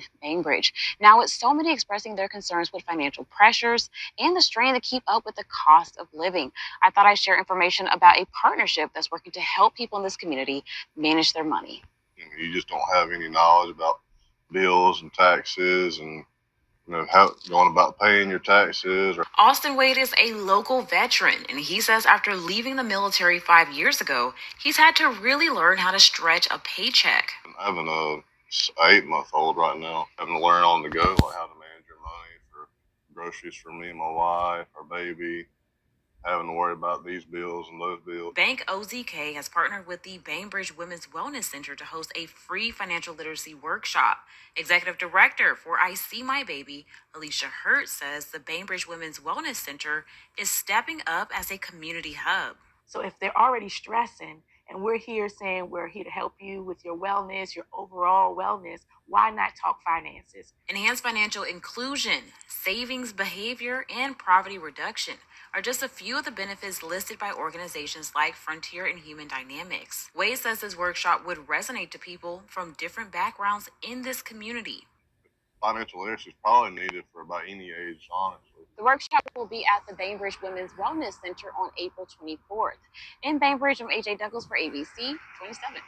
in Bainbridge. Now, with so many expressing their concerns with financial pressures and the strain to keep up with the cost of living, I thought I'd share information about a partnership that's working to help people in this community manage their money. You just don't have any knowledge about bills and taxes and how going about paying your taxes. Austin Wade is a local veteran, and he says after leaving the military 5 years ago, he's had to really learn how to stretch a paycheck. I'm having a 8-month-old right now, having to learn on the go, like how to manage your money for groceries for me and my wife, our baby, having to worry about these bills and those bills. Bank OZK has partnered with the Bainbridge Women's Wellness Center to host a free financial literacy workshop. Executive Director for I See My Baby, Alicia Hurt, says the Bainbridge Women's Wellness Center is stepping up as a community hub. So if they're already stressing and we're here saying we're here to help you with your wellness, your overall wellness, why not talk finances? Enhanced financial inclusion, savings behavior, and poverty reduction are just a few of the benefits listed by organizations like Frontier and Human Dynamics. Wade says this workshop would resonate to people from different backgrounds in this community. Financial literacy is probably needed for about any age, honestly. The workshop will be at the Bainbridge Women's Wellness Center on April 24th. In Bainbridge, I'm AJ Douglas for ABC 27.